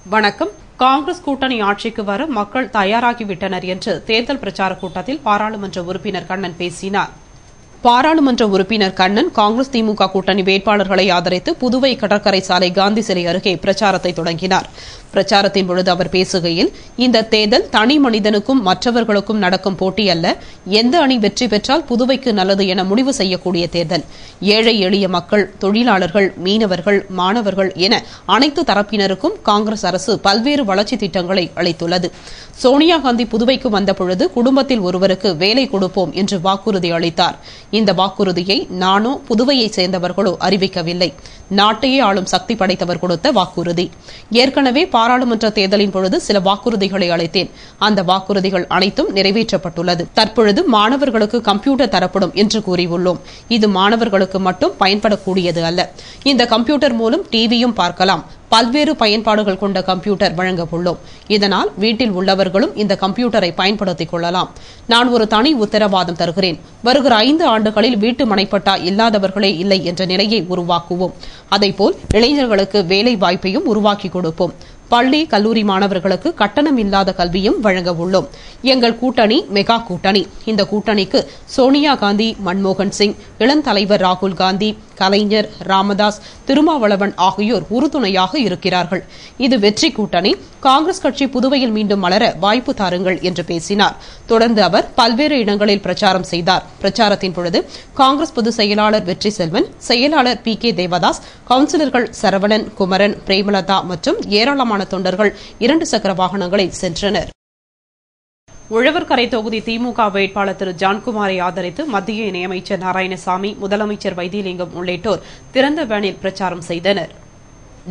வணக்கம். காங்கிரஸ் கூட்டணி ஆட்சிக்கு வர மக்கள் தயாராகிவிட்டனர் என்று தேர்தல் பிரச்சார கூட்டத்தில் பாராளுமன்ற உறுப்பினர் கண்ணன் பேசினார். பாராளுமன்ற உறுப்பினர் கண்ணன் காங்கிரஸ் திமுக கூட்டணி வேட்பாளர்களை ஆதரித்து புதுவை கடற்கரை சாலை காந்தி சிலை அருகே பிரச்சாரத்தை தொடங்கினார். பிரச்சாரத்தின் பொழுது அவர் பேசுகையில், இந்த தேர்தல் தனி மனிதனுக்கும் மற்றவர்களுக்கும் நடக்கும் போட்டி அல்ல. எந்த அணி வெற்றி பெற்றால் புதுவைக்கு நல்லது என முடிவு செய்யக்கூடிய தேர்தல். ஏழை எளிய மக்கள், தொழிலாளர்கள், மீனவர்கள், மாணவர்கள் என அனைத்து தரப்பினருக்கும் காங்கிரஸ் அரசு பல்வேறு வளர்ச்சி திட்டங்களை அளித்துள்ளது. சோனியா காந்தி புதுவைக்கு வந்தபொழுது குடும்பத்தில் ஒருவருக்கு வேலை கொடுப்போம் என்று வாக்குறுதி அளித்தார். இந்த வாக்குறுதியை நானோ புதுவையை சேர்ந்தவர்களோ அறிவிக்கவில்லை. நாட்டையே ஆளும் சக்தி படைத்தவர் கொடுத்த வாக்குறுதி. ஏற்கனவே பாராளுமன்ற தேர்தலின் பொழுது சில வாக்குறுதிகளை அளித்தேன். அந்த வாக்குறுதிகள் அனைத்தும் நிறைவேற்றப்பட்டுள்ளது. தற்பொழுது மாணவர்களுக்கு கம்ப்யூட்டர் தரப்படும் என்று கூறியுள்ளோம். இது மாணவர்களுக்கு மட்டும் பயன்படக்கூடியது அல்ல. இந்த கம்ப்யூட்டர் மூலம் டிவியும் பார்க்கலாம். பல்வேறு பயன்பாடுகள் கொண்ட கம்ப்யூட்டர் வழங்க உள்ளோம். இதனால் வீட்டில் உள்ளவர்களும் இந்த கம்ப்யூட்டரை பயன்படுத்திக் கொள்ளலாம். நான் ஒரு தனி உத்தரவாதம் தருகிறேன். வருகிற 5 ஆண்டுகளில் வீட்டு மனைப்பட்டா இல்லாதவர்களே இல்லை என்ற நிலையை உருவாக்குவோம். அதேபோல் இளைஞர்களுக்கு வேலை வாய்ப்பையும் உருவாக்கி கொடுப்போம். பள்ளி, கல்லூரி மாணவர்களுக்கு கட்டணம் இல்லாத கல்வியும் வழங்க உள்ளோம். எங்கள் கூட்டணி மெகா கூட்டணி. இந்த கூட்டணிக்கு சோனியா காந்தி, மன்மோகன் சிங், இளந்தலைவர் ராகுல் காந்தி, கலைஞர், ராமதாஸ், திருமாவளவன் ஆகியோர் உறுதுணையாக இருக்கிறார்கள். இது வெற்றி கூட்டணி. காங்கிரஸ் கட்சி புதுவையில் மீண்டும் மலர வாய்ப்பு தாருங்கள் என்று பேசினார். தொடர்ந்து அவர் பல்வேறு இடங்களில் பிரச்சாரம் செய்தார். பிரச்சாரத்தின் பொழுது காங்கிரஸ் பொதுச் செயலாளர் வெற்றி செல்வன், செயலாளர் PK தேவதாஸ், கவுன்சிலர்கள் சரவணன், குமரன், பிரேமலதா மற்றும் ஏராளமான தொண்டர்கள் 2 சக்கர வாகனங்களில் சென்றனர். உழவர்கரை தொகுதி திமுக வேட்பாளர் திரு ஜான்குமாரை ஆதரித்து மத்திய இணையமைச்சர் நாராயணசாமி, முதலமைச்சர் வைத்திலிங்கம் உள்ளிட்டோர் திறந்த வேனில் பிரச்சாரம் செய்தனர்.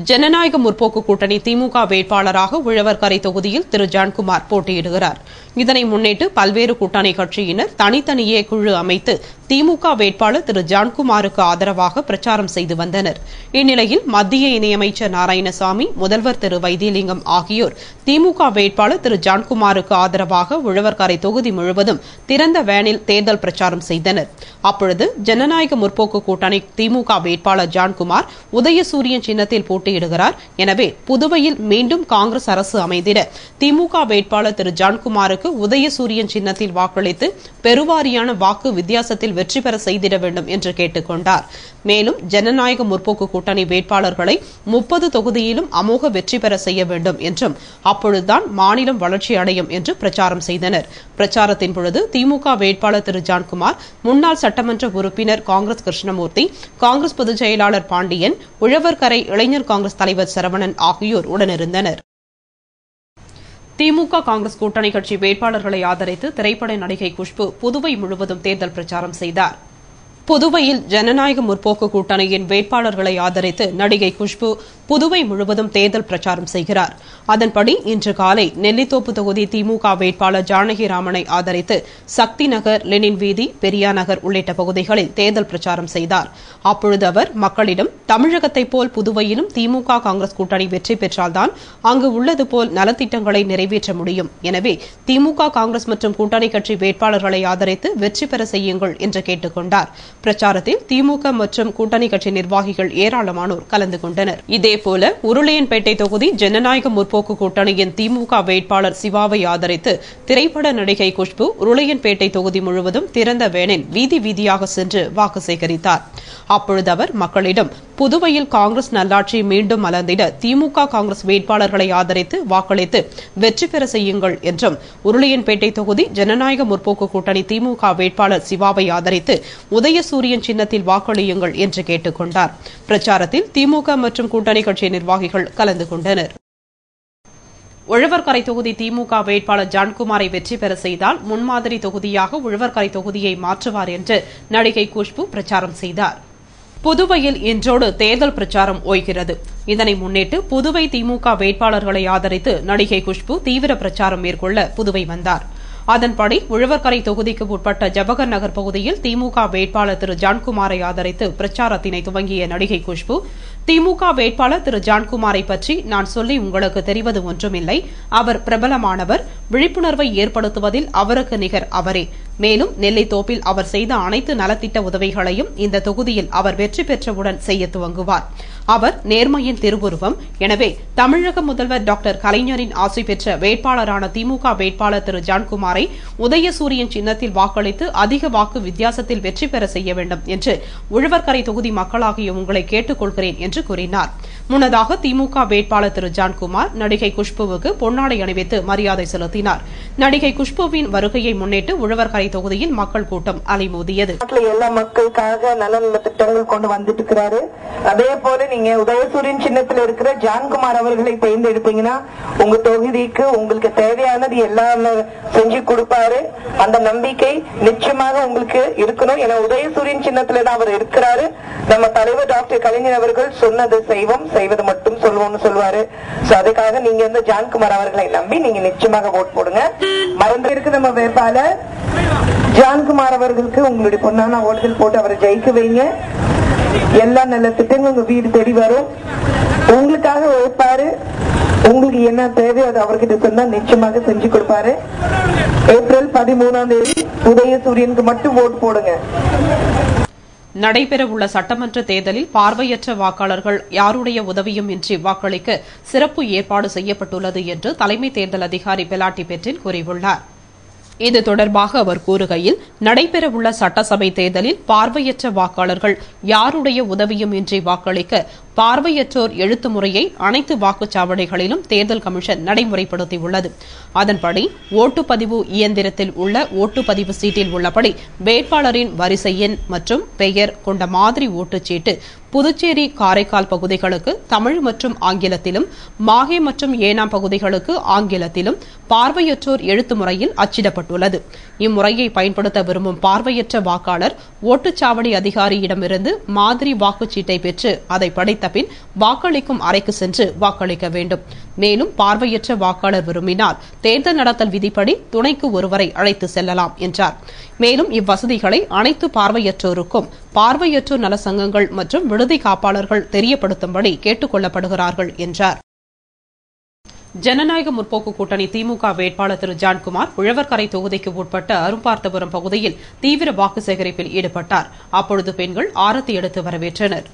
ஜனநாயக முற்போக்கு கூட்டணி திமுக வேட்பாளராக உழவர்கரை தொகுதியில் திரு ஜான்குமார் போட்டியிடுகிறார். இதனை முன்னிட்டு பல்வேறு கூட்டணி கட்சியினர் தனித்தனியே குழு அமைத்து திமுக வேட்பாளர் திரு ஜான்குமாருக்கு ஆதரவாக பிரச்சாரம் செய்து வந்தனர். இந்நிலையில் மத்திய இணையமைச்சர் நாராயணசாமி, முதல்வர் திரு வைத்திலிங்கம் ஆகியோர் திமுக வேட்பாளர் திரு ஜான்குமாருக்கு ஆதரவாக உழவர்கரை தொகுதி முழுவதும் திறந்த வேனில் தேர்தல் பிரச்சாரம் செய்தனர். அப்பொழுது ஜனநாயக முற்போக்கு கூட்டணி திமுக வேட்பாளர் ஜான்குமார் உதயசூரியன் சின்னத்தில் போட்டியிடுகிறார். எனவே புதுவையில் மீண்டும் காங்கிரஸ் அரசு அமைந்திட திமுக வேட்பாளர் திரு ஜான்குமாருக்கு உதயசூரியன் சின்னத்தில் வாக்களித்து பெருவாரியான வாக்கு வித்தியாசத்தில் வெற்றி பெற செய்திட வேண்டும் என்று கேட்டுக் கொண்டார். மேலும் ஜனநாயக முற்போக்கு கூட்டணி வேட்பாளர்களை 30 தொகுதியிலும் அமோக வெற்றி பெற செய்ய வேண்டும் என்றும் அப்பொழுதுதான் மாநிலம் வளர்ச்சி அடையும் என்று பிரச்சாரம் செய்தனர். பிரச்சாரத்தின் பொழுது திமுக வேட்பாளர் திரு ஜான்குமார், முன்னாள் சட்டமன்ற உறுப்பினர் காங்கிரஸ் கிருஷ்ணமூர்த்தி, காங்கிரஸ் பொதுச் செயலாளர் பாண்டியன், உழவர்கரை இளைஞர் காங்கிரஸ் தலைவர் சரவணன் ஆகியோர் உடனிருந்தனர். திமுக காங்கிரஸ் கூட்டணி கட்சி வேட்பாளர்களை ஆதரித்து திரைப்பட நடிகை குஷ்பு புதுவை முழுவதும் தேர்தல் பிரச்சாரம் செய்தார். புதுவையில் ஜனநாயக முற்போக்கு கூட்டணியின் வேட்பாளர்களை ஆதரித்து நடிகை குஷ்பு புதுவை முழுவதும் தேர்தல் பிரச்சாரம் செய்கிறார். அதன்படி இன்று காலை நெல்லித்தோப்பு தொகுதி திமுக வேட்பாளர் ஜானகிராமனை ஆதரித்து சக்தி நகர், லெனின் வீதி, பெரியா நகர் உள்ளிட்ட பகுதிகளில் தேர்தல் பிரச்சாரம் செய்தார். அப்பொழுது அவர் மக்களிடம், தமிழகத்தைப் போல் புதுவையிலும் திமுக காங்கிரஸ் கூட்டணி வெற்றி பெற்றால்தான் அங்கு உள்ளது போல் நலத்திட்டங்களை நிறைவேற்ற முடியும். எனவே திமுக, காங்கிரஸ் மற்றும் கூட்டணி கட்சி வேட்பாளர்களை ஆதரித்து வெற்றி பெற செய்யுங்கள் என்று கேட்டுக் கொண்டார். பிரச்சாரத்தில் திமுக மற்றும் கூட்டணி கட்சி நிர்வாகிகள் ஏராளமானோர் கலந்து கொண்டனர். இதேபோல உருளையன்பேட்டை தொகுதி ஜனநாயக முற்போக்கு கூட்டணியின் திமுக வேட்பாளர் சிவாவை ஆதரித்து திரைப்பட நடிகை குஷ்பு உருளையன்பேட்டை தொகுதி முழுவதும் திறந்த வேனில் வீதி வீதியாக சென்று வாக்கு சேகரித்தார். அப்பொழுது அவர் மக்களிடம், புதுவையில் காங்கிரஸ் நல்லாட்சி மீண்டும் மலர்ந்திட திமுக, காங்கிரஸ் வேட்பாளர்களை ஆதரித்து வாக்களித்து வெற்றி பெற செய்யுங்கள் என்றும், உருளையன்பேட்டை தொகுதி ஜனநாயக முற்போக்கு கூட்டணி திமுக வேட்பாளர் சிவாவை ஆதரித்து உதயசூரியன் சின்னத்தில் வாக்களியுங்கள் என்று கேட்டுக் கொண்டார். பிரச்சாரத்தில் திமுக மற்றும் கூட்டணி கட்சி நிர்வாகிகள் கலந்து கொண்டனர். உழவர்கரை தொகுதி திமுக வேட்பாளர் ஜான்குமாரை வெற்றி பெற செய்தால் முன்மாதிரி தொகுதியாக உழவர்கரை தொகுதியை மாற்றுவார் என்று நடிகை குஷ்பு பிரச்சாரம் செய்தார். புதுவையில் இன்றோடு தேர்தல் பிரச்சாரம் ஓய்கிறது. இதனை முன்னிட்டு புதுவை திமுக வேட்பாளர்களை ஆதரித்து நடிகை குஷ்பு தீவிர பிரச்சாரம் மேற்கொள்ள புதுவை வந்தார். அதன்படி உழவர்கரை தொகுதிக்கு உட்பட்ட ஜவஹர் நகர் பகுதியில் திமுக வேட்பாளர் திரு ஜான்குமாரை ஆதரித்து பிரச்சாரத்தினை துவங்கிய நடிகை குஷ்பு, திமுக வேட்பாளர் திரு ஜான்குமாரை பற்றி நான் சொல்லி உங்களுக்கு தெரிவது ஒன்றுமில்லை. அவர் பிரபலமானவர். விழிப்புணர்வை ஏற்படுத்துவதில் அவருக்கு நிகர் அவரே. மேலும் நெல்லித்தோப்பில் அவர் செய்த அனைத்து நலத்திட்ட உதவிகளையும் இந்த தொகுதியில் அவர் வெற்றி பெற்றவுடன் செய்ய துவங்குவார். அவர் நேர்மையின் திருவுருவம். எனவே தமிழக முதல்வர் டாக்டர் கலைஞரின் ஆசை பெற்ற வேட்பாளரான திமுக வேட்பாளர் திரு ஜான்குமாரை உதயசூரியன் சின்னத்தில் வாக்களித்து அதிக வாக்கு வித்தியாசத்தில் வெற்றி பெற செய்ய வேண்டும் என்று உழவர்கரை தொகுதி மக்களாகிய உங்களை கேட்டுக் கொள்கிறேன் என்று கூறினார். முன்னதாக திமுக வேட்பாளர் திரு ஜான்குமார் நடிகை குஷ்புவுக்கு பொன்னாடை அணிவித்து மரியாதை செலுத்தினார். நடிகை குஷ்புவின் வருகையை முன்னிட்டு உழவர்கரை தொகுதியில் மக்கள் கூட்டம் அலைமோதியது. எல்லா மக்களுக்காக நல்ல நல்ல திட்டங்கள் கொண்டு வந்துட்டு இருக்கிறாரு. அதே போல நீங்க உதயசூரியன் சின்னத்தில் இருக்கிற ஜான்குமார் அவர்களை தேர்ந்தெடுப்பீங்கன்னா உங்க தொகுதிக்கு உங்களுக்கு தேவையானது எல்லாம் செஞ்சு கொடுப்பாரு. அந்த நம்பிக்கை நிச்சயமாக உங்களுக்கு இருக்கணும். ஏன்னா உதயசூரியன் சின்னத்துல தான் அவர் இருக்கிறாரு. நம்ம தலைவர் டாக்டர் கலைஞர் அவர்கள் சொன்னது செய்வோம், செய்வது மட்டும் சொல்லுவோம்னு சொல்லுவாரு. அதுக்காக நீங்க இந்த ஜான்குமார் அவர்களை நம்பி நீங்க நிச்சயமாக ஓட் போடுங்க. மறந்து இருக்கு நம்ம வேட்பாளர் ஜான்குமார் அவர்களுக்கு உங்களுடைய பொன்னான ஓட்டுகள் போட்டு அவரை ஜெயிக்க வைங்க. எல்லா நல்ல திட்டங்களும் உங்க வீடு தேடி வரும். உங்களுக்காக உழைப்பாரு. உங்களுக்கு என்ன தேவை அது அவர்கிட்ட சொன்னா நிச்சயமாக செஞ்சு கொடுப்பாரு. ஏப்ரல் 13ஆம் தேதி உதயசூரியனுக்கு மட்டும் ஓட்டு போடுங்க. நடைபெறவுள்ள சட்டமன்ற தேர்தலில் பார்வையற்ற வாக்காளர்கள் யாருடைய உதவியும் இன்றி வாக்களிக்க சிறப்பு ஏற்பாடு செய்யப்பட்டுள்ளது என்று தலைமை தேர்தல் அதிகாரி பெலாட்டி பெற்றின் கூறியுள்ளார். இது தொடர்பாக அவர் கூறுகையில், நடைபெறவுள்ள சட்டசபை தேர்தலில் பார்வையற்ற வாக்காளர்கள் யாருடைய உதவியும் இன்றி வாக்களிக்க பார்வையற்றோர் எழுத்து முறையை அனைத்து வாக்குச்சாவடிகளிலும் தேர்தல் கமிஷன் நடைமுறைப்படுத்தியுள்ளது. அதன்படி ஓட்டுப்பதிவு இயந்திரத்தில் உள்ள ஓட்டுப்பதிவு சீட்டில் உள்ளபடி வேட்பாளரின் வரிசை எண் மற்றும் பெயர் கொண்ட மாதிரி ஓட்டுச்சீட்டு புதுச்சேரி, காரைக்கால் பகுதிகளுக்கு தமிழ் மற்றும் ஆங்கிலத்திலும், மாஹே மற்றும் ஏனாம் பகுதிகளுக்கு ஆங்கிலத்திலும் பார்வையற்றோர் எழுத்து முறையில் அச்சிடப்பட்டுள்ளது. இம்முறையை பயன்படுத்த விரும்பும் பார்வையற்ற வாக்காளர் ஓட்டுச்சாவடி அதிகாரியிடமிருந்து மாதிரி வாக்குச்சீட்டை பெற்று அதை படித்த பின் வாக்களிக்கும் அறைக்கு சென்று வாக்களிக்க வேண்டும். மேலும் பார்வையற்ற வாக்காளர் விரும்பினால் தேர்தல் நடத்தல் விதிப்படி துணைக்கு ஒருவரை அழைத்து செல்லலாம் என்றார். மேலும் இவ்வசதிகளை அனைத்து பார்வையற்றோருக்கும் பார்வையற்றோர் நல சங்கங்கள் மற்றும் விடுதி காப்பாளர்கள் தெரியப்படுத்தும்படி கேட்டுக் கொள்ளப்படுகிறார்கள் என்றார். ஜனநாயக முற்போக்கு கூட்டணி திமுக வேட்பாளர் திரு ஜான்குமார் உழவர்கரை தொகுதிக்கு உட்பட்ட அரும்பார்த்தபுரம் பகுதியில் தீவிர வாக்கு சேகரிப்பில் ஈடுபட்டார். அப்பொழுது பெண்கள் ஆரத்தி எடுத்து வரவேற்றனர்.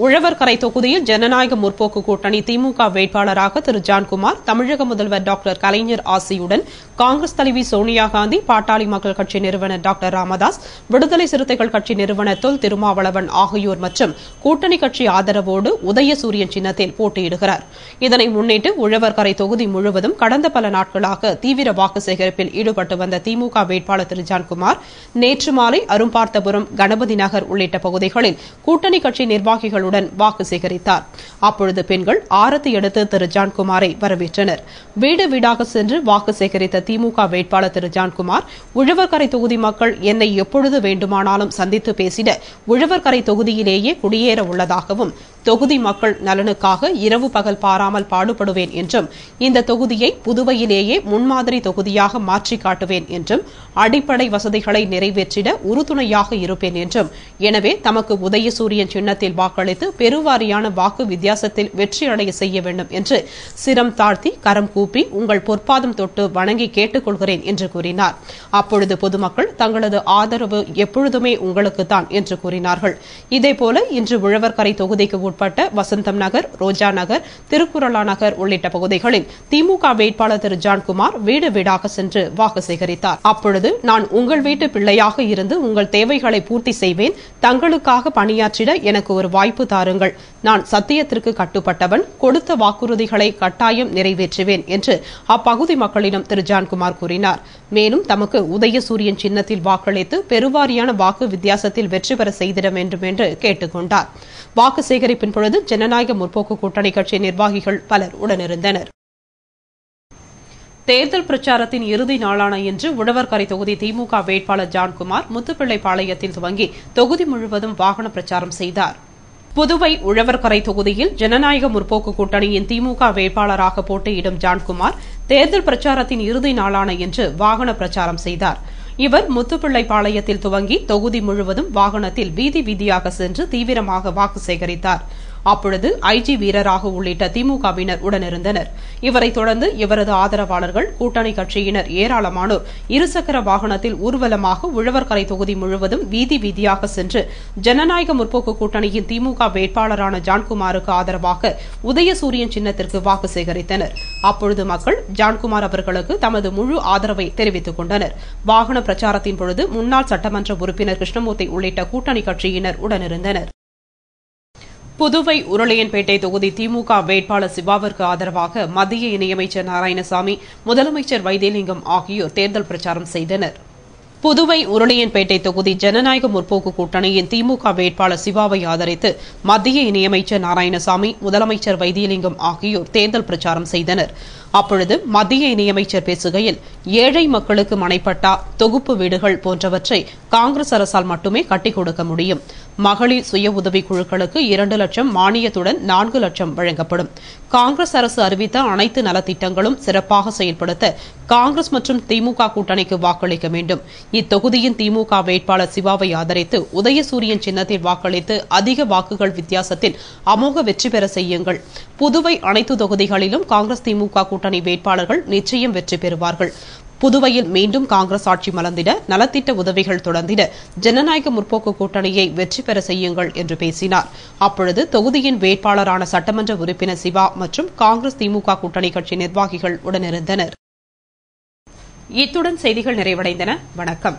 உழவர்கரை தொகுதியில் ஜனநாயக முற்போக்கு கூட்டணி திமுக வேட்பாளராக திரு ஜான்குமார் தமிழக முதல்வர் டாக்டர் கலைஞர் ஆசியுடன் காங்கிரஸ் தலைவி சோனியா காந்தி, பாட்டாளி மக்கள் கட்சி நிறுவனர் டாக்டர் ராமதாஸ், விடுதலை சிறுத்தைகள் கட்சி நிறுவனர் தொல் திருமாவளவன் ஆகியோர் மற்றும் கூட்டணி கட்சி ஆதரவோடு உதயசூரியன் சின்னத்தில் போட்டியிடுகிறார். இதனை முன்னிட்டு உழவர்கரை தொகுதி முழுவதும் கடந்த பல நாட்களாக தீவிர வாக்கு சேகரிப்பில் ஈடுபட்டு வந்த திமுக வேட்பாளர் திரு ஜான்குமார் நேற்று மாலை அரும்பார்த்தபுரம், கணபதி நகர் உள்ளிட்ட பகுதிகளில் கூட்டணி கட்சி நிர்வாகிகள் வாக்கு சேகரித்தார். அப்பொழுது பெண்கள் ஆரத்தி எடுத்து திரு ஜான்குமாரை வரவேற்றனர். வீடு வீடாக சென்று வாக்கு சேகரித்த திமுக வேட்பாளர் திரு ஜான்குமார், உழவர்கரை தொகுதி மக்கள் என்னை எப்பொழுது வேண்டுமானாலும் சந்தித்து பேசிட உழவர்கரை தொகுதியிலேயே குடியேற உள்ளதாகவும், தொகுதி மக்கள் நலனுக்காக இரவு பகல் பாராமல் பாடுபடுவேன் என்றும், இந்த தொகுதியை புதுவையிலேயே முன்மாதிரி தொகுதியாக மாற்றி காட்டுவேன் என்றும், அடிப்படை வசதிகளை நிறைவேற்றிட உறுதுணையாக இருப்பேன் என்றும், எனவே தமக்கு உதயசூரியன் சின்னத்தில் வாக்களித்து பெருவாரியான வாக்கு வித்தியாசத்தில் வெற்றியடைய செய்ய வேண்டும் என்று சிரம் தாழ்த்தி கரம் கூப்பி உங்கள் பொற்பாதம் தொட்டு வணங்கி கேட்டுக் கொள்கிறேன் என்று கூறினார். அப்பொழுது பொதுமக்கள் தங்களது ஆதரவு எப்பொழுதுமே உங்களுக்குத்தான் என்று கூறினார்கள். இதேபோல இன்று உழவர்கரை தொகுதிக்கு உட்பட்ட வசந்தம் நகர், ரோஜா நகர், திருக்குறளா நகர் உள்ளிட்ட பகுதிகளில் திமுக வேட்பாளர் திரு ஜான்குமார் வீடு வீடாக சென்று வாக்கு சேகரித்தார். அப்பொழுது, நான் உங்கள் வீட்டு பிள்ளையாக இருந்து உங்கள் தேவைகளை பூர்த்தி செய்வேன். தங்களுக்காக பணியாற்றிட எனக்கு ஒரு வாய்ப்பு தாருங்கள். நான் சத்தியத்திற்கு கட்டுப்பட்டவன். கொடுத்த வாக்குறுதிகளை கட்டாயம் நிறைவேற்றுவேன் என்று அப்பகுதி மக்களிடம் திரு ஜான்குமார் கூறினார். மேலும் தமக்கு உதயசூரியன் சின்னத்தில் வாக்களித்து பெருவாரியான வாக்கு வித்தியாசத்தில் வெற்றி பெற செய்திட வேண்டும் என்று கேட்டுக் கொண்டார். வாக்கு சேகரிப்பின் பொழுது ஜனநாயக முற்போக்கு கூட்டணி கட்சி நிர்வாகிகள் பலர் உடனிருந்தனர். தேர்தல் பிரச்சாரத்தின் இறுதி நாளான இன்று உழவர்கரை தொகுதி திமுக வேட்பாளர் ஜான்குமார் முத்துப்பிள்ளைப்பாளையத்தில் துவங்கி தொகுதி முழுவதும் வாகன பிரச்சாரம் செய்தார். புதுவை உழவர்கரை தொகுதியில் ஜனநாயக முற்போக்கு கூட்டணியின் திமுக வேட்பாளராக போட்டியிடும் ஜான்குமார் தேர்தல் பிரச்சாரத்தின் இறுதி நாளான இன்று வாகன பிரச்சாரம் செய்தார். இவர் முத்துப்பிள்ளைப்பாளையத்தில் துவங்கி தொகுதி முழுவதும் வாகனத்தில் வீதி வீதியாக சென்று தீவிரமாக வாக்கு சேகரித்தார். அப்பொழுது ஐஜி வீரராக உள்ளிட்ட திமுகவினர் உடனிருந்தனர். இவரைத் தொடர்ந்து இவரது ஆதரவாளர்கள், கூட்டணி கட்சியினர் ஏராளமானோர் இருசக்கர வாகனத்தில் ஊர்வலமாக உழவர்கரை தொகுதி முழுவதும் வீதி வீதியாக சென்று ஜனநாயக முற்போக்கு கூட்டணியின் திமுக வேட்பாளரான ஜான்குமாருக்கு ஆதரவாக உதயசூரியன் சின்னத்திற்கு வாக்கு சேகரித்தனர். அப்பொழுது மக்கள் ஜான்குமார் அவர்களுக்கு தமது முழு ஆதரவை தெரிவித்துக் கொண்டனர். வாகன பிரச்சாரத்தின் பொழுது முன்னாள் சட்டமன்ற உறுப்பினர் கிருஷ்ணமூர்த்தி உள்ளிட்ட கூட்டணி கட்சியினர் உடனிருந்தனர். புதுவை உருளையன்பேட்டை தொகுதி திமுக வேட்பாளர் சிவாவிற்கு ஆதரவாக மத்திய இணையமைச்சர் நாராயணசாமி, முதலமைச்சர் வைத்திலிங்கம் ஆகியோர் தேர்தல் பிரச்சாரம் செய்தனர். புதுவை உருளையன்பேட்டை தொகுதி ஜனநாயக முற்போக்கு கூட்டணியின் திமுக வேட்பாளர் சிவாவை ஆதரித்து மத்திய இணையமைச்சர் நாராயணசாமி, முதலமைச்சர் வைத்திலிங்கம் ஆகியோர் தேர்தல் பிரச்சாரம் செய்தனர். அப்பொழுது மத்திய இணையமைச்சர் பேசுகையில், ஏழை மக்களுக்கு மனைப்பட்டா, தொகுப்பு வீடுகள் போன்றவற்றை காங்கிரஸ் அரசால் மட்டுமே கட்டிக் கொடுக்க முடியும். மகளிர் சுய உதவிக் குழுக்களுக்கு 2 லட்சம் மானியத்துடன் 4 லட்சம் வழங்கப்படும். காங்கிரஸ் அரசு அறிவித்த அனைத்து நலத்திட்டங்களும் சிறப்பாக செயல்படுத்த காங்கிரஸ் மற்றும் திமுக கூட்டணிக்கு வாக்களிக்க வேண்டும். இத்தொகுதியின் திமுக வேட்பாளர் சிவாவை ஆதரித்து உதயசூரியன் சின்னத்தில் வாக்களித்து அதிக வாக்குகள் வித்தியாசத்தில் அமோக வெற்றி பெற செய்யுங்கள். புதுவை அனைத்து தொகுதிகளிலும் காங்கிரஸ் திமுக கூட்டணி வேட்பாளர்கள் நிச்சயம் வெற்றி பெறுவார்கள். புதுவையில் மீண்டும் காங்கிரஸ் ஆட்சி மலர்ந்திட, நலத்திட்ட உதவிகள் தொடர்ந்திட ஜனநாயக முற்போக்கு கூட்டணியை வெற்றி பெற செய்யுங்கள் என்று பேசினார். அப்பொழுது தொகுதியின் வேட்பாளரான சட்டமன்ற உறுப்பினர் சிவா மற்றும் காங்கிரஸ் திமுக கூட்டணி கட்சி நிர்வாகிகள் உடனிருந்தனர். இத்துடன் செய்திகள் நிறைவடைந்தன. வணக்கம்.